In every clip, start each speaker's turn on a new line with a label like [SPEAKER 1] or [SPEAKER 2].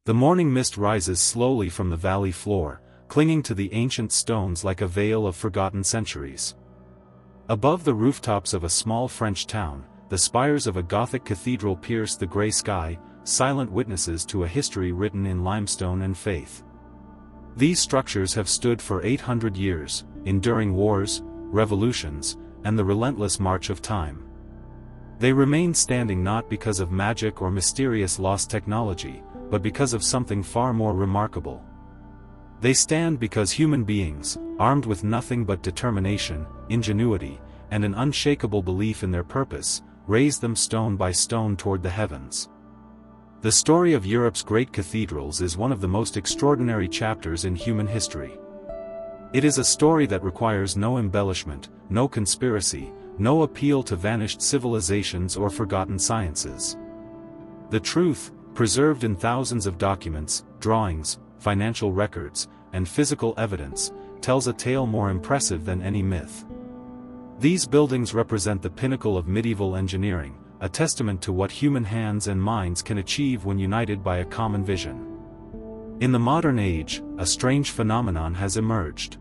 [SPEAKER 1] The morning mist rises slowly from the valley floor, clinging to the ancient stones like a veil of forgotten centuries. Above the rooftops of a small French town, the spires of a Gothic cathedral pierce the gray sky, silent witnesses to a history written in limestone and faith. These structures have stood for 800 years, enduring wars, revolutions, and the relentless march of time. They remain standing not because of magic or mysterious lost technology, but because of something far more remarkable. They stand because human beings, armed with nothing but determination, ingenuity, and an unshakable belief in their purpose, raised them stone by stone toward the heavens. The story of Europe's great cathedrals is one of the most extraordinary chapters in human history. It is a story that requires no embellishment, no conspiracy, no appeal to vanished civilizations or forgotten sciences. The truth, preserved in thousands of documents, drawings, financial records, and physical evidence, tells a tale more impressive than any myth. These buildings represent the pinnacle of medieval engineering, a testament to what human hands and minds can achieve when united by a common vision. In the modern age, a strange phenomenon has emerged.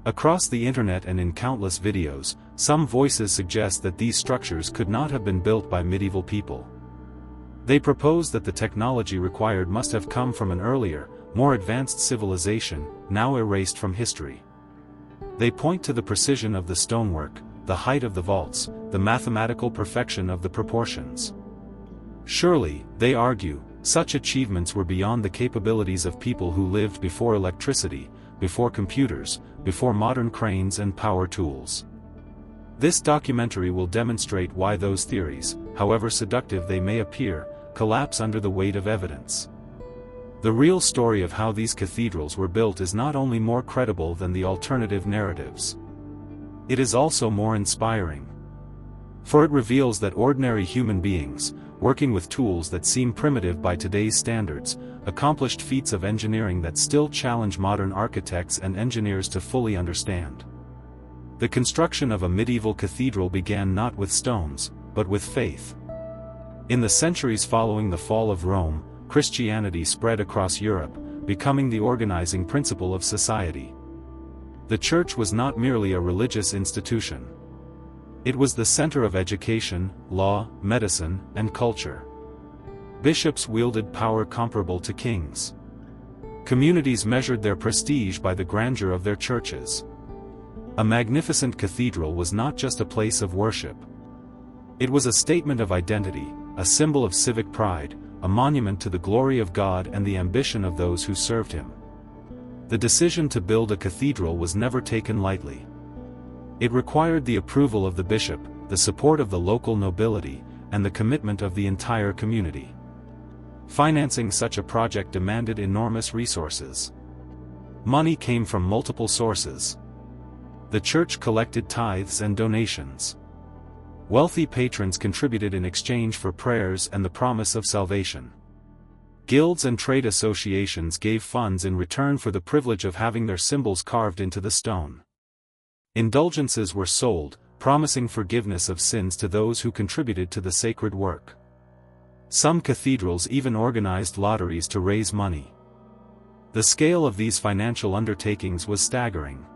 [SPEAKER 1] Across the internet and in countless videos, some voices suggest that these structures could not have been built by medieval people. They propose that the technology required must have come from an earlier, more advanced civilization, now erased from history. They point to the precision of the stonework, the height of the vaults, the mathematical perfection of the proportions. Surely, they argue, such achievements were beyond the capabilities of people who lived before electricity, before computers, before modern cranes and power tools. This documentary will demonstrate why those theories, however seductive they may appear, collapse under the weight of evidence. The real story of how these cathedrals were built is not only more credible than the alternative narratives. It is also more inspiring. For it reveals that ordinary human beings, working with tools that seem primitive by today's standards, accomplished feats of engineering that still challenge modern architects and engineers to fully understand. The construction of a medieval cathedral began not with stones, but with faith. In the centuries following the fall of Rome, Christianity spread across Europe, becoming the organizing principle of society. The church was not merely a religious institution. It was the center of education, law, medicine, and culture. Bishops wielded power comparable to kings. Communities measured their prestige by the grandeur of their churches. A magnificent cathedral was not just a place of worship. It was a statement of identity, a symbol of civic pride, a monument to the glory of God and the ambition of those who served him. The decision to build a cathedral was never taken lightly. It required the approval of the bishop, the support of the local nobility, and the commitment of the entire community. Financing such a project demanded enormous resources. Money came from multiple sources. The church collected tithes and donations. Wealthy patrons contributed in exchange for prayers and the promise of salvation. Guilds and trade associations gave funds in return for the privilege of having their symbols carved into the stone. Indulgences were sold, promising forgiveness of sins to those who contributed to the sacred work. Some cathedrals even organized lotteries to raise money. The scale of these financial undertakings was staggering.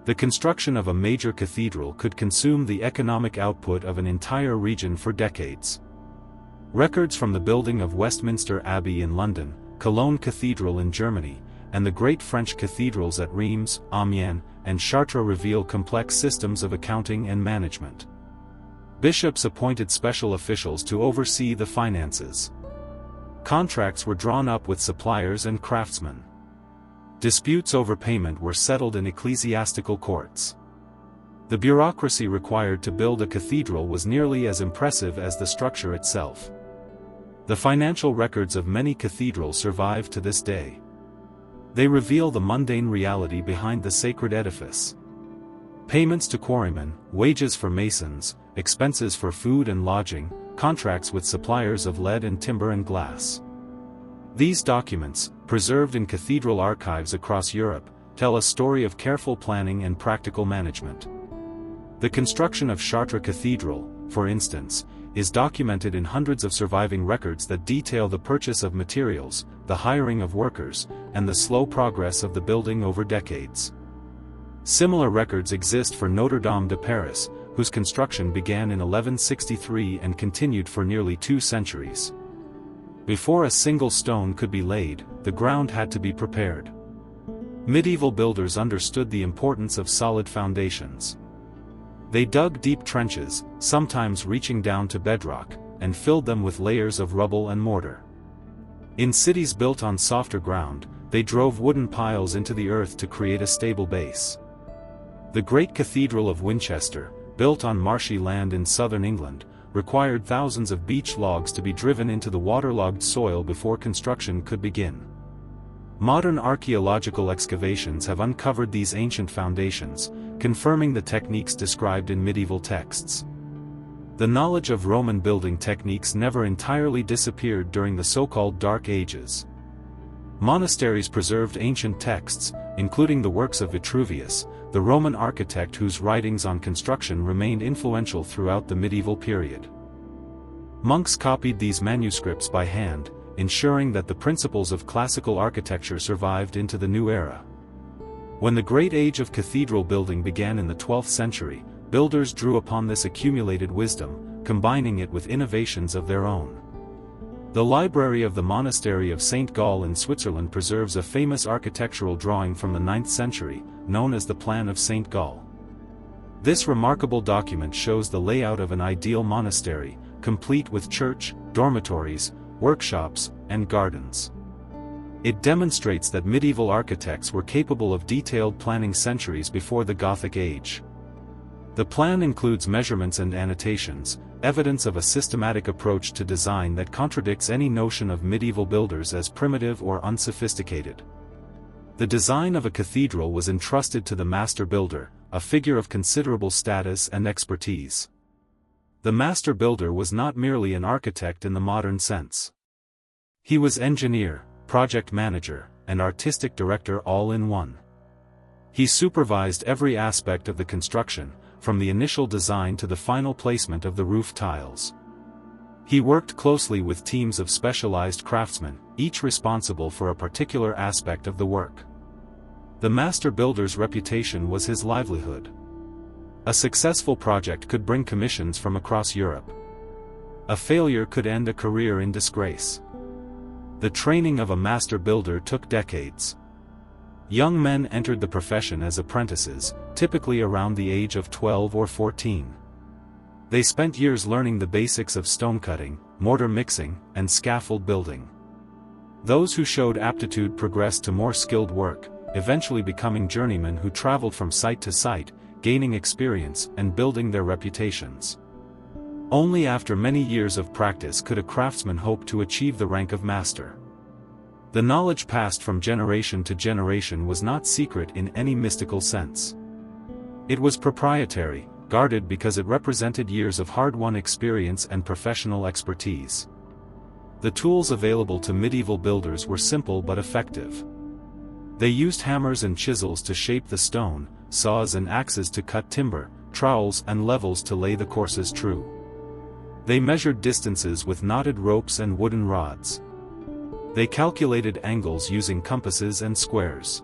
[SPEAKER 1] The construction of a major cathedral could consume the economic output of an entire region for decades. Records from the building of Westminster Abbey in London, Cologne Cathedral in Germany, and the great French cathedrals at Reims, Amiens, and Chartres reveal complex systems of accounting and management. Bishops appointed special officials to oversee the finances. Contracts were drawn up with suppliers and craftsmen. Disputes over payment were settled in ecclesiastical courts. The bureaucracy required to build a cathedral was nearly as impressive as the structure itself. The financial records of many cathedrals survive to this day. They reveal the mundane reality behind the sacred edifice. Payments to quarrymen, wages for masons, expenses for food and lodging, contracts with suppliers of lead and timber and glass. These documents, preserved in cathedral archives across Europe, tell a story of careful planning and practical management. The construction of Chartres Cathedral, for instance, is documented in hundreds of surviving records that detail the purchase of materials, the hiring of workers, and the slow progress of the building over decades. Similar records exist for Notre Dame de Paris, whose construction began in 1163 and continued for nearly 2 centuries. Before a single stone could be laid, the ground had to be prepared. Medieval builders understood the importance of solid foundations. They dug deep trenches, sometimes reaching down to bedrock, and filled them with layers of rubble and mortar. In cities built on softer ground, they drove wooden piles into the earth to create a stable base. The great Cathedral of Winchester, built on marshy land in southern England, required thousands of beech logs to be driven into the waterlogged soil before construction could begin. Modern archaeological excavations have uncovered these ancient foundations, confirming the techniques described in medieval texts. The knowledge of Roman building techniques never entirely disappeared during the so-called Dark Ages. Monasteries preserved ancient texts, including the works of Vitruvius, the Roman architect whose writings on construction remained influential throughout the medieval period. Monks copied these manuscripts by hand, ensuring that the principles of classical architecture survived into the new era. When the great age of cathedral building began in the 12th century, builders drew upon this accumulated wisdom, combining it with innovations of their own. The library of the monastery of St. Gall in Switzerland preserves a famous architectural drawing from the 9th century, known as the Plan of St. Gall. This remarkable document shows the layout of an ideal monastery, complete with church, dormitories, workshops, and gardens. It demonstrates that medieval architects were capable of detailed planning centuries before the Gothic Age. The plan includes measurements and annotations, evidence of a systematic approach to design that contradicts any notion of medieval builders as primitive or unsophisticated. The design of a cathedral was entrusted to the master builder, a figure of considerable status and expertise. The master builder was not merely an architect in the modern sense. He was engineer, project manager, and artistic director all in one. He supervised every aspect of the construction, from the initial design to the final placement of the roof tiles. He worked closely with teams of specialized craftsmen, each responsible for a particular aspect of the work. The master builder's reputation was his livelihood. A successful project could bring commissions from across Europe. A failure could end a career in disgrace. The training of a master builder took decades. Young men entered the profession as apprentices, typically around the age of 12 or 14. They spent years learning the basics of stone cutting, mortar mixing, and scaffold building. Those who showed aptitude progressed to more skilled work, eventually becoming journeymen who traveled from site to site, gaining experience and building their reputations. Only after many years of practice could a craftsman hope to achieve the rank of master. The knowledge passed from generation to generation was not secret in any mystical sense. It was proprietary, guarded because it represented years of hard-won experience and professional expertise. The tools available to medieval builders were simple but effective. They used hammers and chisels to shape the stone, saws and axes to cut timber, trowels and levels to lay the courses true. They measured distances with knotted ropes and wooden rods. They calculated angles using compasses and squares.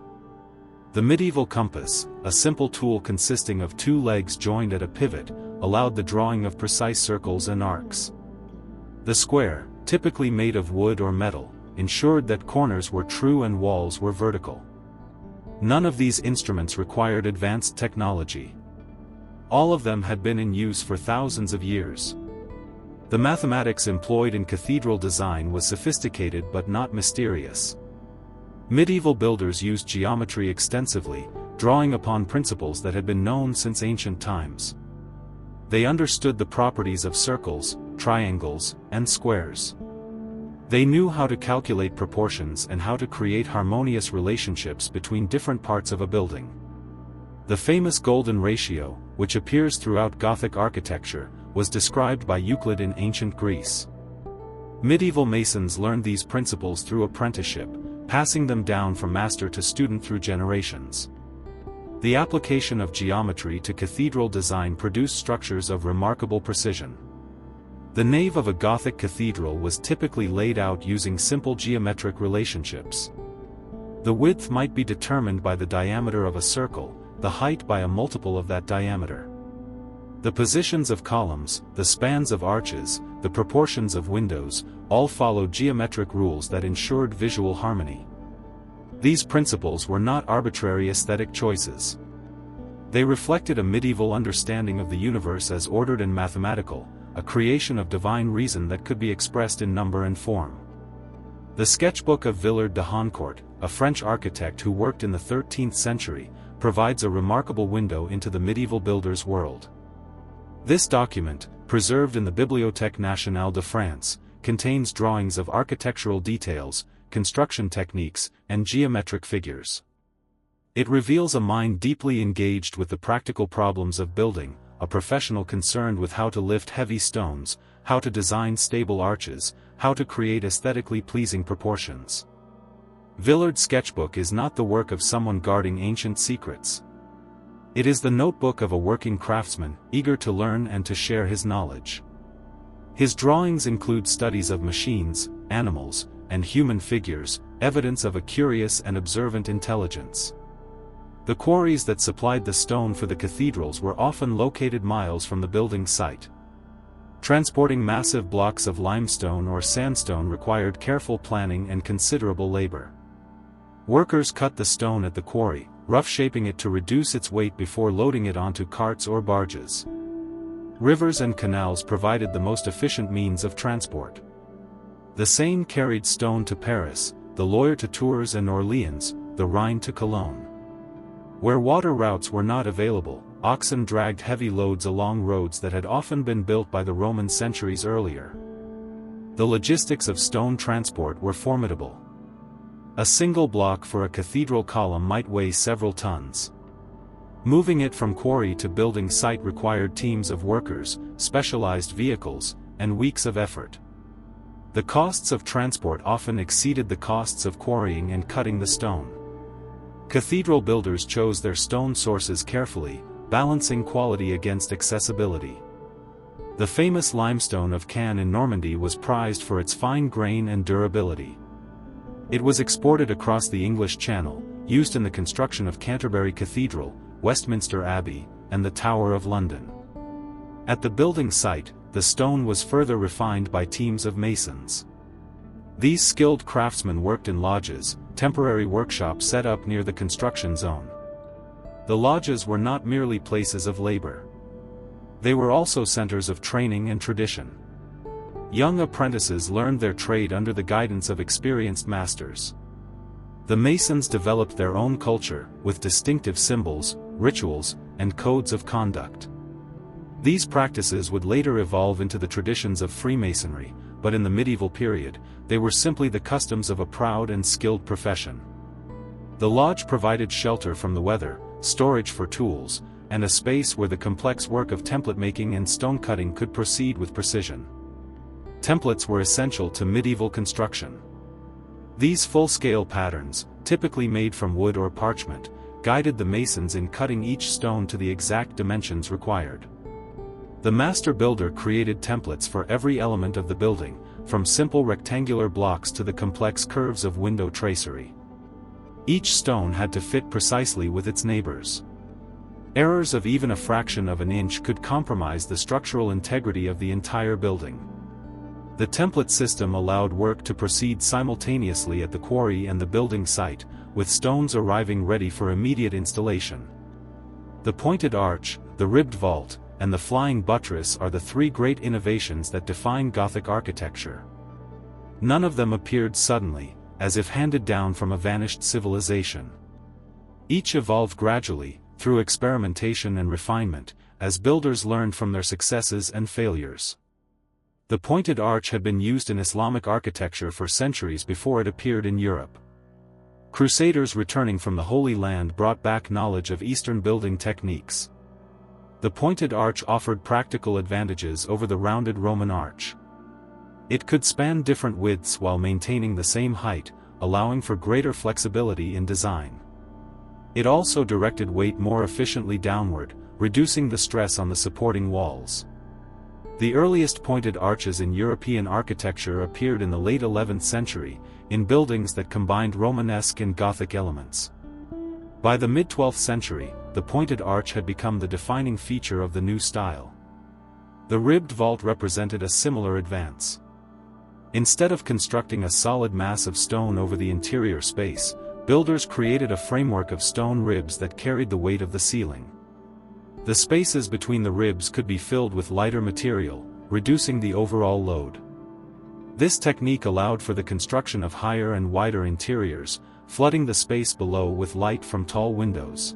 [SPEAKER 1] The medieval compass, a simple tool consisting of 2 legs joined at a pivot, allowed the drawing of precise circles and arcs. The square, typically made of wood or metal, ensured that corners were true and walls were vertical. None of these instruments required advanced technology. All of them had been in use for thousands of years. The mathematics employed in cathedral design was sophisticated but not mysterious. Medieval builders used geometry extensively, drawing upon principles that had been known since ancient times. They understood the properties of circles, triangles, and squares. They knew how to calculate proportions and how to create harmonious relationships between different parts of a building. The famous golden ratio, which appears throughout Gothic architecture, was described by Euclid in ancient Greece. Medieval masons learned these principles through apprenticeship, passing them down from master to student through generations. The application of geometry to cathedral design produced structures of remarkable precision. The nave of a Gothic cathedral was typically laid out using simple geometric relationships. The width might be determined by the diameter of a circle, the height by a multiple of that diameter. The positions of columns, the spans of arches, the proportions of windows, all followed geometric rules that ensured visual harmony. These principles were not arbitrary aesthetic choices. They reflected a medieval understanding of the universe as ordered and mathematical, a creation of divine reason that could be expressed in number and form. The sketchbook of Villard de Honnecourt, a French architect who worked in the 13th century, provides a remarkable window into the medieval builder's world. This document, preserved in the Bibliothèque nationale de France, contains drawings of architectural details, construction techniques, and geometric figures. It reveals a mind deeply engaged with the practical problems of building, a professional concerned with how to lift heavy stones, how to design stable arches, how to create aesthetically pleasing proportions. Villard's sketchbook is not the work of someone guarding ancient secrets. It is the notebook of a working craftsman, eager to learn and to share his knowledge. His drawings include studies of machines, animals, and human figures, evidence of a curious and observant intelligence. The quarries that supplied the stone for the cathedrals were often located miles from the building site. Transporting massive blocks of limestone or sandstone required careful planning and considerable labor. Workers cut the stone at the quarry, rough shaping it to reduce its weight before loading it onto carts or barges. Rivers and canals provided the most efficient means of transport. The Seine carried stone to Paris, the Loire to Tours and Orleans, the Rhine to Cologne. Where water routes were not available, oxen dragged heavy loads along roads that had often been built by the Romans centuries earlier. The logistics of stone transport were formidable. A single block for a cathedral column might weigh several tons. Moving it from quarry to building site required teams of workers, specialized vehicles, and weeks of effort. The costs of transport often exceeded the costs of quarrying and cutting the stone. Cathedral builders chose their stone sources carefully, balancing quality against accessibility. The famous limestone of Caen in Normandy was prized for its fine grain and durability. It was exported across the English Channel, used in the construction of Canterbury Cathedral, Westminster Abbey, and the Tower of London. At the building site, the stone was further refined by teams of masons. These skilled craftsmen worked in lodges, temporary workshops set up near the construction zone. The lodges were not merely places of labor. They were also centers of training and tradition. Young apprentices learned their trade under the guidance of experienced masters. The masons developed their own culture, with distinctive symbols, rituals, and codes of conduct. These practices would later evolve into the traditions of Freemasonry, but in the medieval period, they were simply the customs of a proud and skilled profession. The lodge provided shelter from the weather, storage for tools, and a space where the complex work of template making and stone cutting could proceed with precision. Templates were essential to medieval construction. These full-scale patterns, typically made from wood or parchment, guided the masons in cutting each stone to the exact dimensions required. The master builder created templates for every element of the building, from simple rectangular blocks to the complex curves of window tracery. Each stone had to fit precisely with its neighbors. Errors of even a fraction of an inch could compromise the structural integrity of the entire building. The template system allowed work to proceed simultaneously at the quarry and the building site, with stones arriving ready for immediate installation. The pointed arch, the ribbed vault, and the flying buttress are the three great innovations that define Gothic architecture. None of them appeared suddenly, as if handed down from a vanished civilization. Each evolved gradually, through experimentation and refinement, as builders learned from their successes and failures. The pointed arch had been used in Islamic architecture for centuries before it appeared in Europe. Crusaders returning from the Holy Land brought back knowledge of Eastern building techniques. The pointed arch offered practical advantages over the rounded Roman arch. It could span different widths while maintaining the same height, allowing for greater flexibility in design. It also directed weight more efficiently downward, reducing the stress on the supporting walls. The earliest pointed arches in European architecture appeared in the late 11th century, in buildings that combined Romanesque and Gothic elements. By the mid-12th century, the pointed arch had become the defining feature of the new style. The ribbed vault represented a similar advance. Instead of constructing a solid mass of stone over the interior space, builders created a framework of stone ribs that carried the weight of the ceiling. The spaces between the ribs could be filled with lighter material, reducing the overall load. This technique allowed for the construction of higher and wider interiors, flooding the space below with light from tall windows.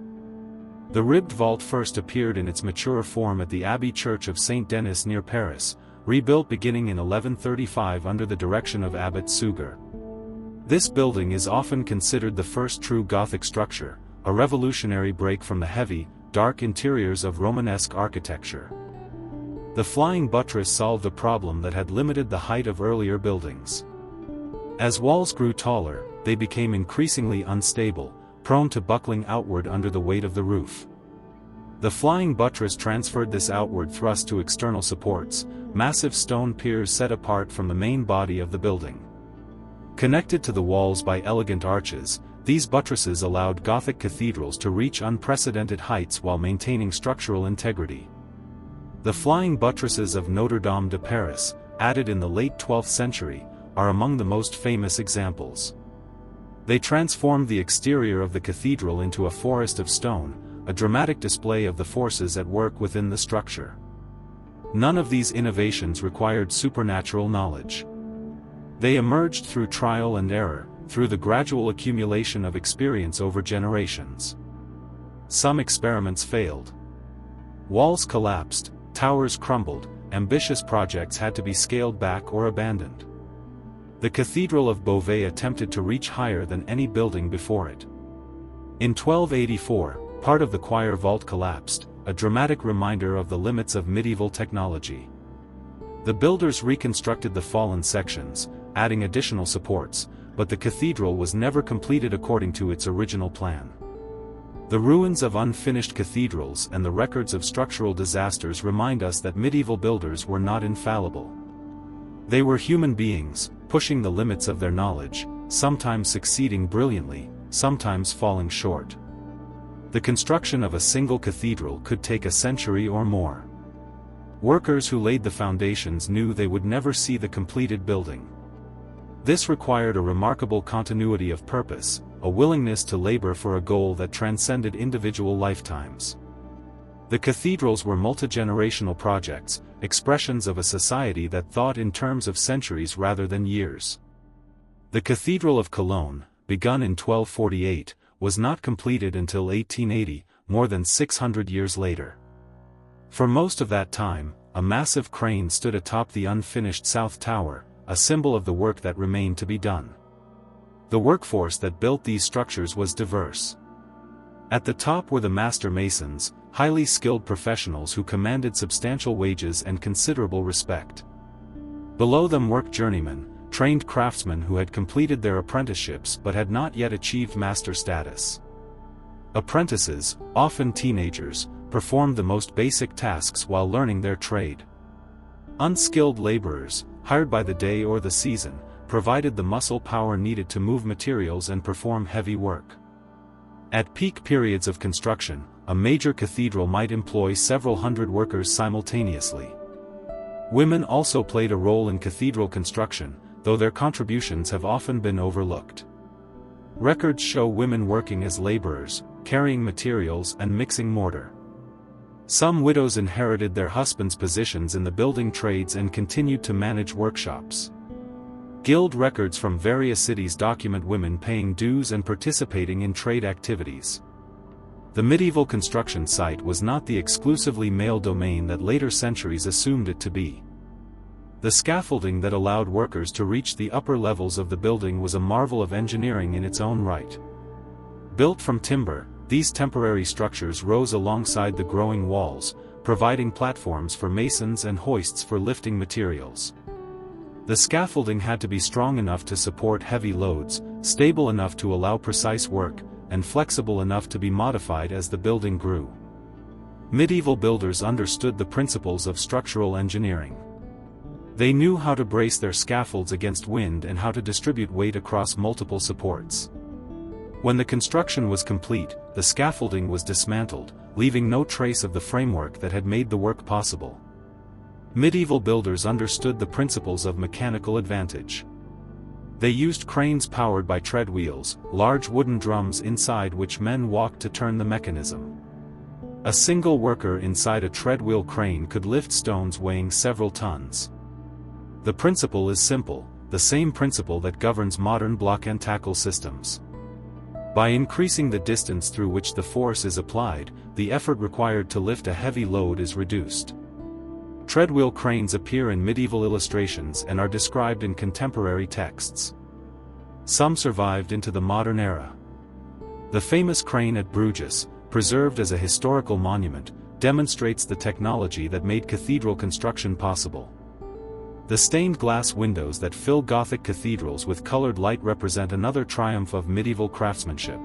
[SPEAKER 1] The ribbed vault first appeared in its mature form at the Abbey Church of Saint Denis near Paris, rebuilt beginning in 1135 under the direction of Abbot Suger. This building is often considered the first true Gothic structure, a revolutionary break from the heavy, dark interiors of Romanesque architecture. The flying buttress solved a problem that had limited the height of earlier buildings. As walls grew taller, they became increasingly unstable, prone to buckling outward under the weight of the roof. The flying buttress transferred this outward thrust to external supports, massive stone piers set apart from the main body of the building. Connected to the walls by elegant arches, these buttresses allowed Gothic cathedrals to reach unprecedented heights while maintaining structural integrity. The flying buttresses of Notre Dame de Paris, added in the late 12th century, are among the most famous examples. They transformed the exterior of the cathedral into a forest of stone, a dramatic display of the forces at work within the structure. None of these innovations required supernatural knowledge. They emerged through trial and error, through the gradual accumulation of experience over generations. Some experiments failed. Walls collapsed, towers crumbled, ambitious projects had to be scaled back or abandoned. The Cathedral of Beauvais attempted to reach higher than any building before it. In 1284, part of the choir vault collapsed, a dramatic reminder of the limits of medieval technology. The builders reconstructed the fallen sections, adding additional supports, but the cathedral was never completed according to its original plan. The ruins of unfinished cathedrals and the records of structural disasters remind us that medieval builders were not infallible. They were human beings, pushing the limits of their knowledge, sometimes succeeding brilliantly, sometimes falling short. The construction of a single cathedral could take a century or more. Workers who laid the foundations knew they would never see the completed building. This required a remarkable continuity of purpose, a willingness to labor for a goal that transcended individual lifetimes. The cathedrals were multi-generational projects, expressions of a society that thought in terms of centuries rather than years. The Cathedral of Cologne, begun in 1248, was not completed until 1880, more than 600 years later. For most of that time, a massive crane stood atop the unfinished South Tower, a symbol of the work that remained to be done. The workforce that built these structures was diverse. At the top were the master masons, highly skilled professionals who commanded substantial wages and considerable respect. Below them worked journeymen, trained craftsmen who had completed their apprenticeships but had not yet achieved master status. Apprentices, often teenagers, performed the most basic tasks while learning their trade. Unskilled laborers, hired by the day or the season, provided the muscle power needed to move materials and perform heavy work. At peak periods of construction, a major cathedral might employ several hundred workers simultaneously. Women also played a role in cathedral construction, though their contributions have often been overlooked. Records show women working as laborers, carrying materials and mixing mortar. Some widows inherited their husbands' positions in the building trades and continued to manage workshops. Guild records from various cities document women paying dues and participating in trade activities. The medieval construction site was not the exclusively male domain that later centuries assumed it to be. The scaffolding that allowed workers to reach the upper levels of the building was a marvel of engineering in its own right. Built from timber, these temporary structures rose alongside the growing walls, providing platforms for masons and hoists for lifting materials. The scaffolding had to be strong enough to support heavy loads, stable enough to allow precise work, and flexible enough to be modified as the building grew. Medieval builders understood the principles of structural engineering. They knew how to brace their scaffolds against wind and how to distribute weight across multiple supports. When the construction was complete, the scaffolding was dismantled, leaving no trace of the framework that had made the work possible. Medieval builders understood the principles of mechanical advantage. They used cranes powered by tread wheels, large wooden drums inside which men walked to turn the mechanism. A single worker inside a treadwheel crane could lift stones weighing several tons. The principle is simple, the same principle that governs modern block and tackle systems. By increasing the distance through which the force is applied, the effort required to lift a heavy load is reduced. Treadwheel cranes appear in medieval illustrations and are described in contemporary texts. Some survived into the modern era. The famous crane at Bruges, preserved as a historical monument, demonstrates the technology that made cathedral construction possible. The stained glass windows that fill Gothic cathedrals with colored light represent another triumph of medieval craftsmanship.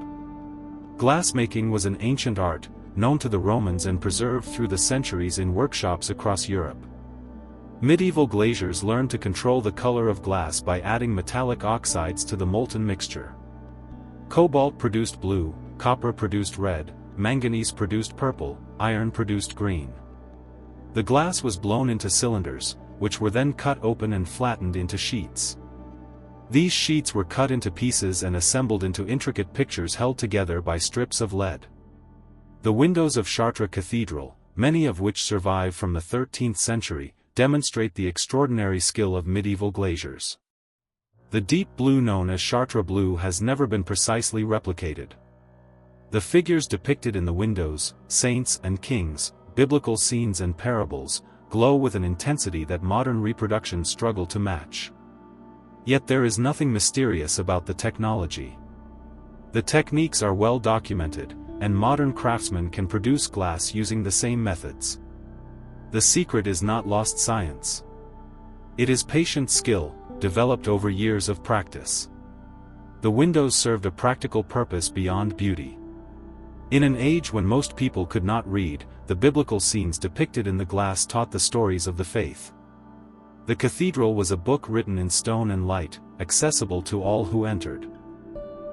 [SPEAKER 1] Glassmaking was an ancient art, known to the Romans and preserved through the centuries in workshops across Europe. Medieval glaziers learned to control the color of glass by adding metallic oxides to the molten mixture. Cobalt produced blue, copper produced red, manganese produced purple, iron produced green. The glass was blown into cylinders, which were then cut open and flattened into sheets. These sheets were cut into pieces and assembled into intricate pictures held together by strips of lead. The windows of Chartres Cathedral, many of which survive from the 13th century, demonstrate the extraordinary skill of medieval glaziers. The deep blue known as Chartres blue has never been precisely replicated. The figures depicted in the windows, saints and kings, biblical scenes and parables, glow with an intensity that modern reproductions struggle to match. Yet there is nothing mysterious about the technology. The techniques are well documented, and modern craftsmen can produce glass using the same methods. The secret is not lost science. It is patient skill, developed over years of practice. The windows served a practical purpose beyond beauty. In an age when most people could not read, the biblical scenes depicted in the glass taught the stories of the faith. The cathedral was a book written in stone and light, accessible to all who entered.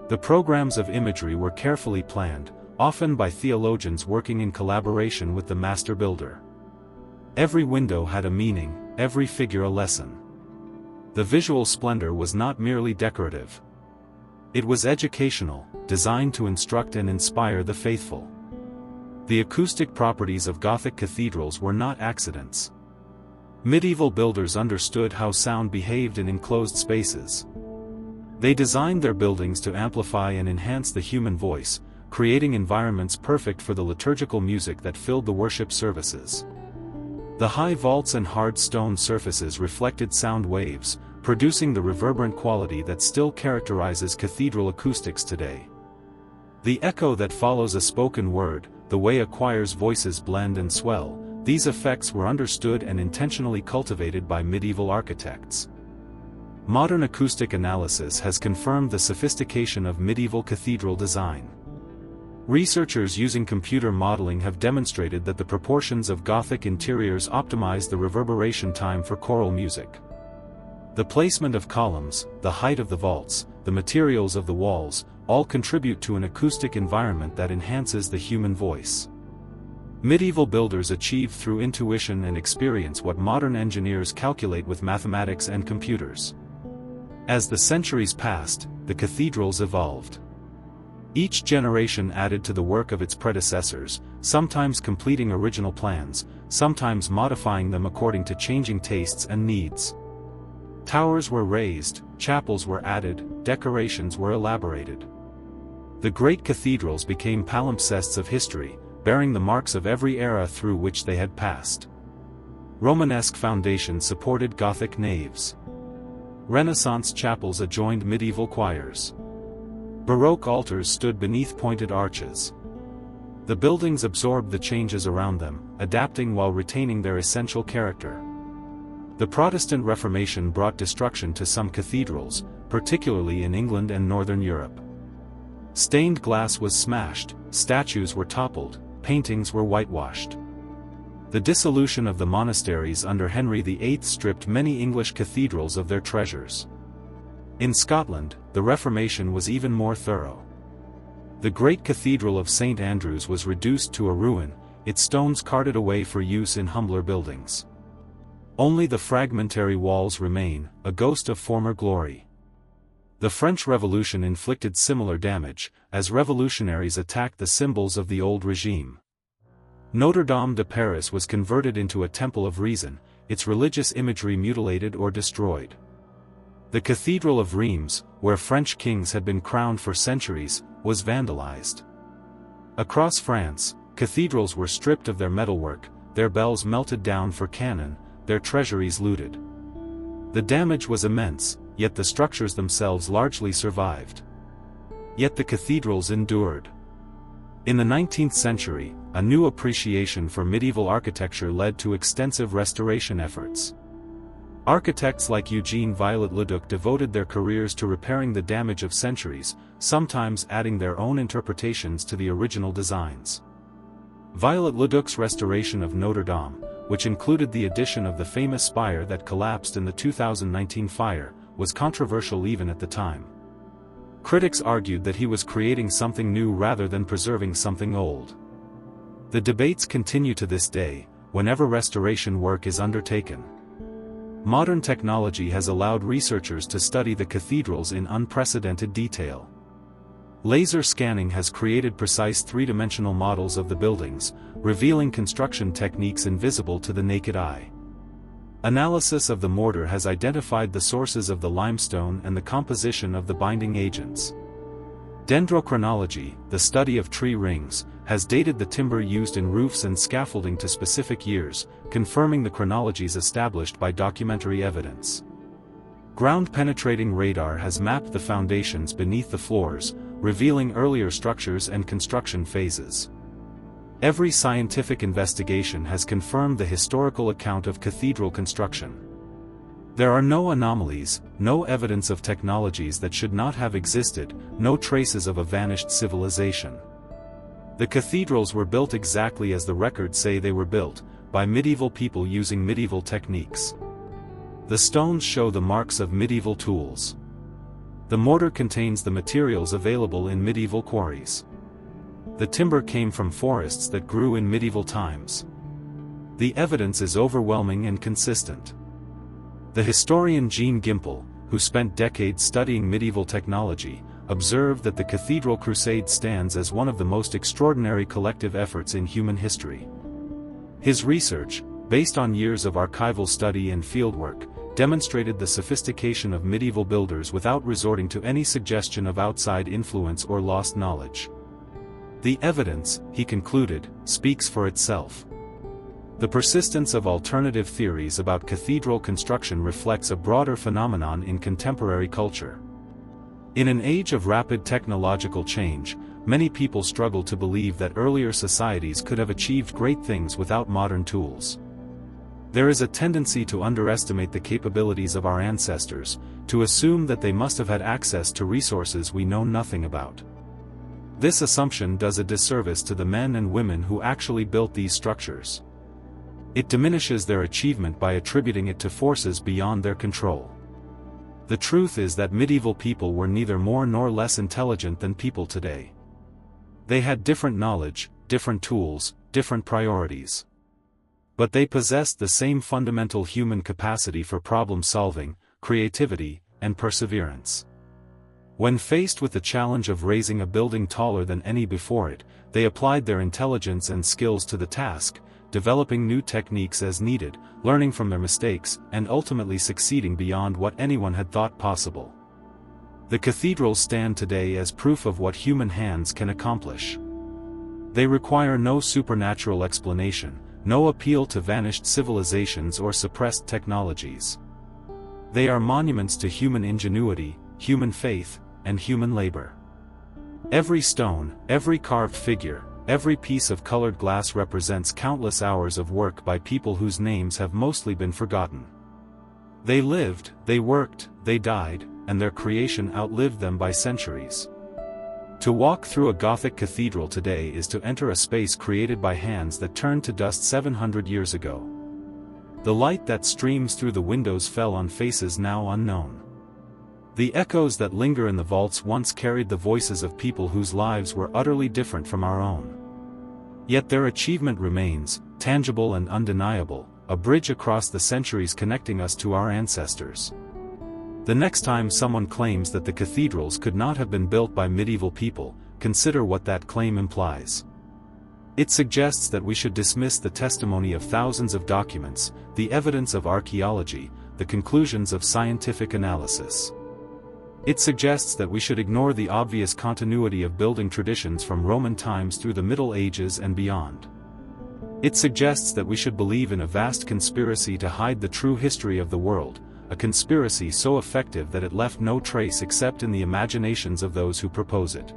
[SPEAKER 1] The programs of imagery were carefully planned, often by theologians working in collaboration with the master builder. Every window had a meaning, every figure a lesson. The visual splendor was not merely decorative. It was educational, designed to instruct and inspire the faithful. The acoustic properties of Gothic cathedrals were not accidents. Medieval builders understood how sound behaved in enclosed spaces. They designed their buildings to amplify and enhance the human voice, creating environments perfect for the liturgical music that filled the worship services. The high vaults and hard stone surfaces reflected sound waves, producing the reverberant quality that still characterizes cathedral acoustics today. The echo that follows a spoken word, the way a choir's voices blend and swell, these effects were understood and intentionally cultivated by medieval architects. Modern acoustic analysis has confirmed the sophistication of medieval cathedral design. Researchers using computer modeling have demonstrated that the proportions of Gothic interiors optimize the reverberation time for choral music. The placement of columns, the height of the vaults, the materials of the walls, all contribute to an acoustic environment that enhances the human voice. Medieval builders achieved through intuition and experience what modern engineers calculate with mathematics and computers. As the centuries passed, the cathedrals evolved. Each generation added to the work of its predecessors, sometimes completing original plans, sometimes modifying them according to changing tastes and needs. Towers were raised, chapels were added, decorations were elaborated. The great cathedrals became palimpsests of history, bearing the marks of every era through which they had passed. Romanesque foundations supported Gothic naves. Renaissance chapels adjoined medieval choirs. Baroque altars stood beneath pointed arches. The buildings absorbed the changes around them, adapting while retaining their essential character. The Protestant Reformation brought destruction to some cathedrals, particularly in England and Northern Europe. Stained glass was smashed, statues were toppled, paintings were whitewashed. The dissolution of the monasteries under Henry VIII stripped many English cathedrals of their treasures. In Scotland, the Reformation was even more thorough. The great Cathedral of St. Andrews was reduced to a ruin, its stones carted away for use in humbler buildings. Only the fragmentary walls remain, a ghost of former glory. The French Revolution inflicted similar damage, as revolutionaries attacked the symbols of the old regime. Notre Dame de Paris was converted into a temple of reason, its religious imagery mutilated or destroyed. The Cathedral of Reims, where French kings had been crowned for centuries, was vandalized. Across France, cathedrals were stripped of their metalwork, their bells melted down for cannon, their treasuries looted. The damage was immense, yet the structures themselves largely survived. Yet the cathedrals endured. In the 19th century, a new appreciation for medieval architecture led to extensive restoration efforts. Architects like Eugene Viollet-le-Duc devoted their careers to repairing the damage of centuries, sometimes adding their own interpretations to the original designs. Viollet-le-Duc's restoration of Notre Dame, which included the addition of the famous spire that collapsed in the 2019 fire, was controversial even at the time. Critics argued that he was creating something new rather than preserving something old. The debates continue to this day, whenever restoration work is undertaken. Modern technology has allowed researchers to study the cathedrals in unprecedented detail. Laser scanning has created precise three-dimensional models of the buildings, revealing construction techniques invisible to the naked eye. Analysis of the mortar has identified the sources of the limestone and the composition of the binding agents. Dendrochronology, the study of tree rings, has dated the timber used in roofs and scaffolding to specific years, confirming the chronologies established by documentary evidence. Ground-penetrating radar has mapped the foundations beneath the floors, revealing earlier structures and construction phases. Every scientific investigation has confirmed the historical account of cathedral construction. There are no anomalies, no evidence of technologies that should not have existed, no traces of a vanished civilization. The cathedrals were built exactly as the records say they were built, by medieval people using medieval techniques. The stones show the marks of medieval tools. The mortar contains the materials available in medieval quarries. The timber came from forests that grew in medieval times. The evidence is overwhelming and consistent. The historian Jean Gimple, who spent decades studying medieval technology, observed that the Cathedral Crusade stands as one of the most extraordinary collective efforts in human history. His research, based on years of archival study and fieldwork, demonstrated the sophistication of medieval builders without resorting to any suggestion of outside influence or lost knowledge. The evidence, he concluded, speaks for itself. The persistence of alternative theories about cathedral construction reflects a broader phenomenon in contemporary culture. In an age of rapid technological change, many people struggle to believe that earlier societies could have achieved great things without modern tools. There is a tendency to underestimate the capabilities of our ancestors, to assume that they must have had access to resources we know nothing about. This assumption does a disservice to the men and women who actually built these structures. It diminishes their achievement by attributing it to forces beyond their control. The truth is that medieval people were neither more nor less intelligent than people today. They had different knowledge, different tools, different priorities. But they possessed the same fundamental human capacity for problem-solving, creativity, and perseverance. When faced with the challenge of raising a building taller than any before it, they applied their intelligence and skills to the task, developing new techniques as needed, learning from their mistakes, and ultimately succeeding beyond what anyone had thought possible. The cathedrals stand today as proof of what human hands can accomplish. They require no supernatural explanation, no appeal to vanished civilizations or suppressed technologies. They are monuments to human ingenuity, human faith, and human labor. Every stone, every carved figure, every piece of colored glass represents countless hours of work by people whose names have mostly been forgotten. They lived, they worked, they died, and their creation outlived them by centuries. To walk through a Gothic cathedral today is to enter a space created by hands that turned to dust 700 years ago. The light that streams through the windows fell on faces now unknown. The echoes that linger in the vaults once carried the voices of people whose lives were utterly different from our own. Yet their achievement remains, tangible and undeniable, a bridge across the centuries connecting us to our ancestors. The next time someone claims that the cathedrals could not have been built by medieval people, consider what that claim implies. It suggests that we should dismiss the testimony of thousands of documents, the evidence of archaeology, the conclusions of scientific analysis. It suggests that we should ignore the obvious continuity of building traditions from Roman times through the Middle Ages and beyond. It suggests that we should believe in a vast conspiracy to hide the true history of the world, a conspiracy so effective that it left no trace except in the imaginations of those who propose it.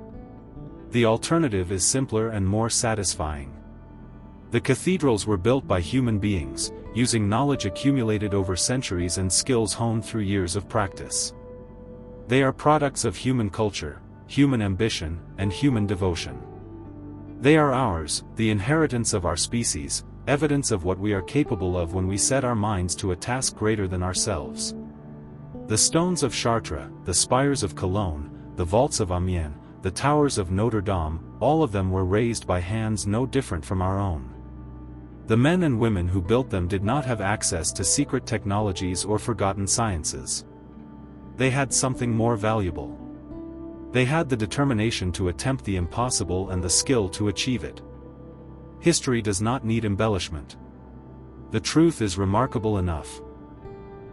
[SPEAKER 1] The alternative is simpler and more satisfying. The cathedrals were built by human beings, using knowledge accumulated over centuries and skills honed through years of practice. They are products of human culture, human ambition, and human devotion. They are ours, the inheritance of our species, evidence of what we are capable of when we set our minds to a task greater than ourselves. The stones of Chartres, the spires of Cologne, the vaults of Amiens, the towers of Notre Dame, all of them were raised by hands no different from our own. The men and women who built them did not have access to secret technologies or forgotten sciences. They had something more valuable. They had the determination to attempt the impossible and the skill to achieve it. History does not need embellishment. The truth is remarkable enough.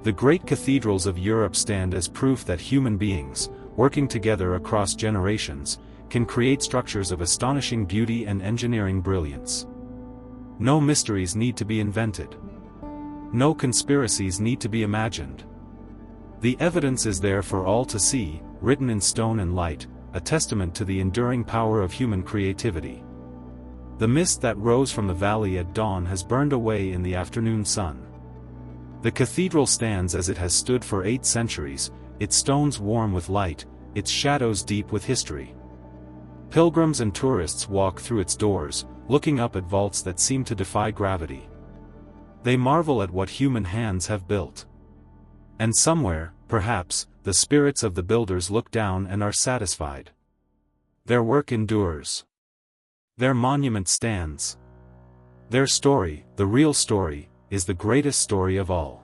[SPEAKER 1] The great cathedrals of Europe stand as proof that human beings, working together across generations, can create structures of astonishing beauty and engineering brilliance. No mysteries need to be invented. No conspiracies need to be imagined. The evidence is there for all to see, written in stone and light, a testament to the enduring power of human creativity. The mist that rose from the valley at dawn has burned away in the afternoon sun. The cathedral stands as it has stood for 8 centuries, its stones warm with light, its shadows deep with history. Pilgrims and tourists walk through its doors, looking up at vaults that seem to defy gravity. They marvel at what human hands have built. And somewhere, perhaps, the spirits of the builders look down and are satisfied. Their work endures. Their monument stands. Their story, the real story, is the greatest story of all.